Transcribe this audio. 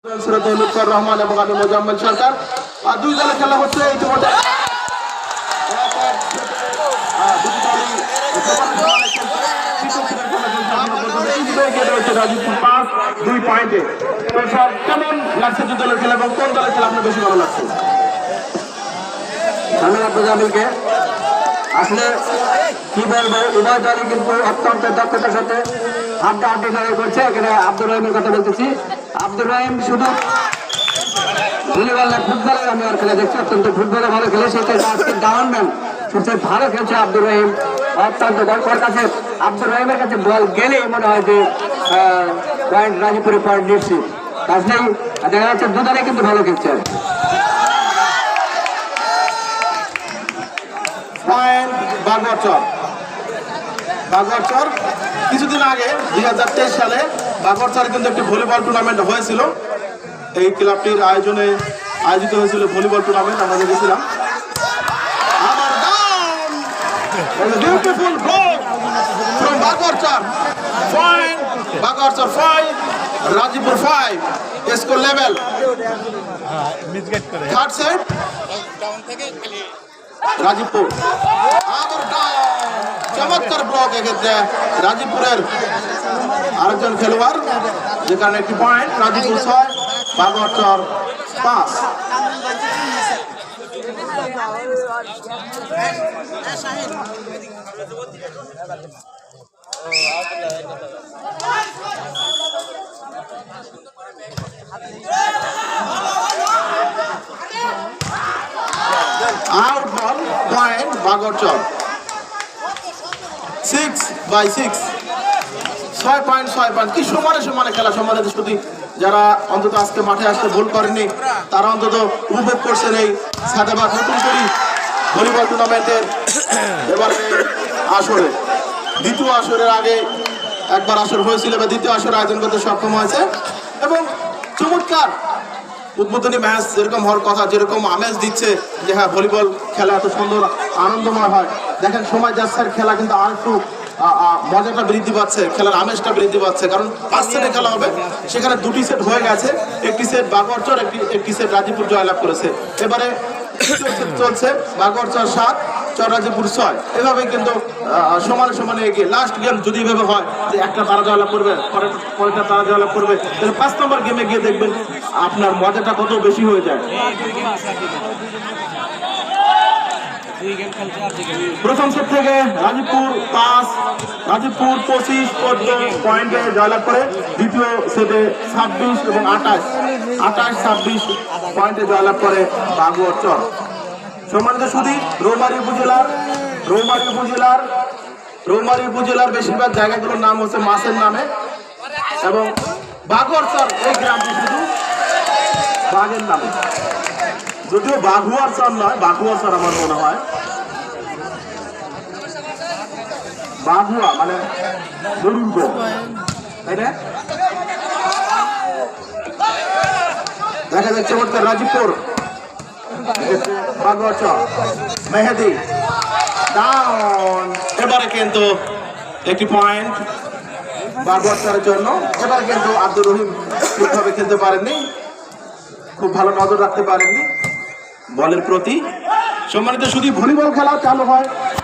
লুৎফর রহমান এবং আমি মোজাম্মেল সরকার। আর দুই দলে খেলা হচ্ছে ইতিমধ্যে রাজীবপুর 5-2 পয়েন্টে। কেমন লাগছে দুই দলের খেলা এবং কোন দলের খেলা আপনার বেশি ভালো লাগছে? ধন্যবাদ মোজাম্মেলকে। আসলে কি বলবো, উভয় দলই কিন্তু অত্যন্ত দক্ষতার সাথে হাড্ডাহাড্ডি লড়াই করছে। এখানে আব্দুর রহিমের কথা বলতেছি। আব্দুর রহিম শুধু ভলিবল না, ফুটবলের আমি আর খেলে দেখছি, অত্যন্ত ফুটবলে ভালো খেলে। সেটা আজকে ডাউনম্যান সবচেয়ে ভালো খেলছে আব্দুর রহিম, অত্যন্ত ওর কাছে আব্দুর রহিমের কাছে বল গেলেই মনে হয় যে পয়েন্ট রাজীবপুরে পয়েন্ট নিশ্চিত। কাজেই দেখা যাচ্ছে দুদলে কিন্তু ভালো খেলছে। বাগরচর কিছুদিন আগে 2023 সালে বাগরচরে কিন্তু একটি ভলিবল টুর্নামেন্ট হয়েছিল। এই ক্লাবটির আয়োজিত হয়েছিল ভলিবল টুর্নামেন্ট, আমরা দেখেছিলাম। Beautiful block from Bagarchar. Bagarchar 5 Rajibpur 5 score level. Third set Rajibpur. চমৎকার ব্লক এক্ষেত্রে রাজীবপুরের আরেকজন খেলোয়াড়, যে কারণে একটি point. Rajibpur 6 Bagarchar 5। Out ball point Bagarchar 6/6। 6 point. কি সমানে খেলা। সমানে শুধু যারা অন্তত আজকে মাঠে আসতে ভুল করেননি তারা অন্তত উপভোগ করছেন এই সাদাবাদ নতুন করি ভলিবল টুর্নামেন্টের এবারে আসরে। দ্বিতীয় আসরের আগে একবার আসর হয়েছিল, বা দ্বিতীয় আসর আয়োজন করতে সক্ষম হয়েছে এবং চমৎকার উদ্বোধনী ম্যাচ যেরকম হওয়ার কথা, যেরকম আমেজ দিচ্ছে যে হ্যাঁ ভলিবল খেলা এত সুন্দর আনন্দময় হয়। দেখেন সময় যাচ্ছে, খেলা কিন্তু আর একটু মজাটা বৃদ্ধি পাচ্ছে, খেলার আমেজটা বৃদ্ধি পাচ্ছে। কারণ 5 সেটে খেলা হবে, সেখানে 2টি সেট হয়ে গেছে। একটি সেট বাগরচর, একটি সেট রাজীবপুর জয়লাভ করেছে। এবারে চলছে বাগরচর 7 রাজীবপুর 6। এভাবে কিন্তু সমানে এগিয়ে। লাস্ট গেম যদি এভাবে হয় যে একটা তারা জয়লাভ করবে, পরেরটা তারা জয়লাভ করবে, তাহলে 5 নম্বর গেমে গিয়ে দেখবেন আপনার মজাটা কত বেশি হয়ে যায়। প্রথম সেট থেকে রাজীবপুর 25 পয়েন্টে জয়লাভ করে। দ্বিতীয় সেটে 26 এবং 28 পয়েন্টে জয়লাভ করে বাগরচর। সম্মানিত সুধী, রৌমারী উপজেলার বেশিরভাগ জায়গাগুলোর নাম হচ্ছে মাছের নামে, এবং বাগরচর এই গ্রামটি শুধু বাঘের নামে। যদিও বাঘুয়ারচর নয়, বাঘুয়ারচর আমার মনে হয়। বাঘুয়া মানে গরুর গো, তাই না? দেখা যাচ্ছে চমৎকার রাজীবপুর বাগরচর। মেহেদি ডাউন। এবারে কিন্তু একটি পয়েন্ট বাগরচরের জন্য। এবারে কিন্তু আব্দুর রহিম ঠিকভাবে খেলতে পারেননি, খুব ভালো নজর রাখতে পারেননি বলের প্রতি। সম্মানিত শুধু ভলিবল খেলা চালু হয়।